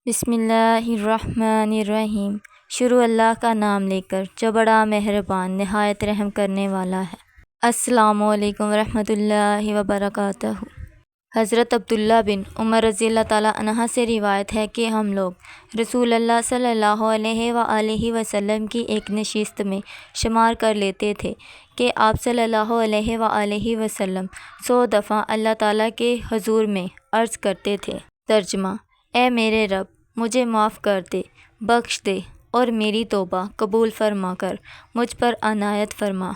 بسم اللہ الرحمن الرحیم۔ شروع اللہ کا نام لے کر جو بڑا مہربان نہایت رحم کرنے والا ہے۔ السلام علیکم ورحمۃ اللہ وبرکاتہ۔ حضرت عبداللہ بن عمر رضی اللہ تعالیٰ عنہ سے روایت ہے کہ ہم لوگ رسول اللہ صلی اللہ علیہ وآلہ وسلم کی ایک نشست میں شمار کر لیتے تھے کہ آپ صلی اللہ علیہ وآلہ وسلم 100 دفعہ اللہ تعالیٰ کے حضور میں عرض کرتے تھے۔ ترجمہ: اے میرے رب، مجھے معاف کر دے، بخش دے اور میری توبہ قبول فرما کر مجھ پر عنایت فرما۔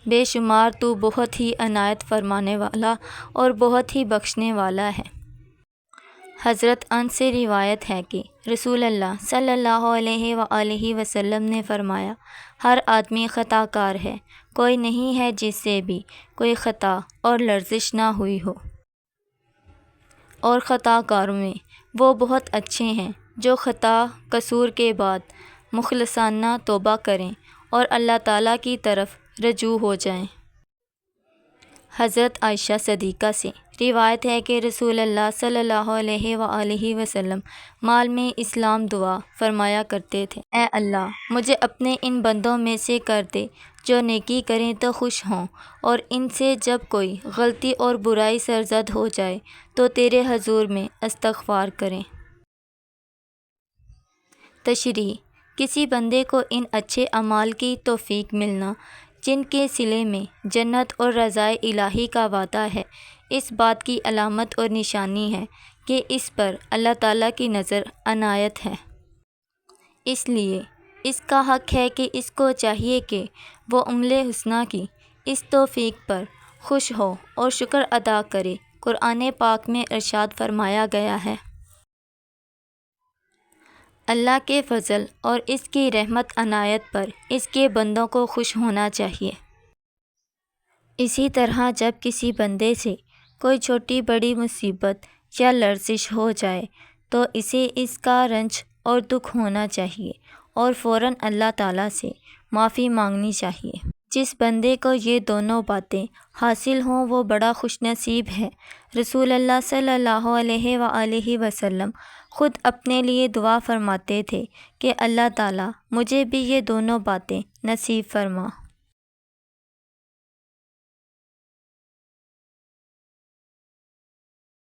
بے شمار تو بہت ہی عنایت فرمانے والا اور بہت ہی بخشنے والا ہے۔ حضرت انس سے روایت ہے کہ رسول اللہ صلی اللہ علیہ وآلہ وسلم نے فرمایا، ہر آدمی خطا کار ہے، کوئی نہیں ہے جس سے بھی کوئی خطا اور لرزش نہ ہوئی ہو، اور خطا کاروں میں وہ بہت اچھے ہیں جو خطا قصور کے بعد مخلصانہ توبہ کریں اور اللہ تعالیٰ کی طرف رجوع ہو جائیں۔ حضرت عائشہ صدیقہ سے روایت ہے کہ رسول اللہ صلی اللہ علیہ وآلہ وسلم مال میں اسلام دعا فرمایا کرتے تھے: اے اللہ، مجھے اپنے ان بندوں میں سے کر دے جو نیکی کریں تو خوش ہوں، اور ان سے جب کوئی غلطی اور برائی سرزد ہو جائے تو تیرے حضور میں استغفار کریں۔ تشریح: کسی بندے کو ان اچھے اعمال کی توفیق ملنا جن کے صلے میں جنت اور رضائے الہی کا وعدہ ہے، اس بات کی علامت اور نشانی ہے کہ اس پر اللہ تعالیٰ کی نظر عنایت ہے۔ اس لیے اس کا حق ہے کہ اس کو چاہیے کہ وہ عملِ حسنہ کی اس توفیق پر خوش ہو اور شکر ادا کرے۔ قرآن پاک میں ارشاد فرمایا گیا ہے: اللہ کے فضل اور اس کی رحمت عنایت پر اس کے بندوں کو خوش ہونا چاہیے۔ اسی طرح جب کسی بندے سے کوئی چھوٹی بڑی مصیبت یا لرزش ہو جائے تو اسے اس کا رنج اور دکھ ہونا چاہیے اور فوراً اللہ تعالیٰ سے معافی مانگنی چاہیے۔ جس بندے کو یہ دونوں باتیں حاصل ہوں وہ بڑا خوش نصیب ہے۔ رسول اللہ صلی اللہ علیہ وآلہ وسلم خود اپنے لیے دعا فرماتے تھے کہ اللہ تعالیٰ مجھے بھی یہ دونوں باتیں نصیب فرما۔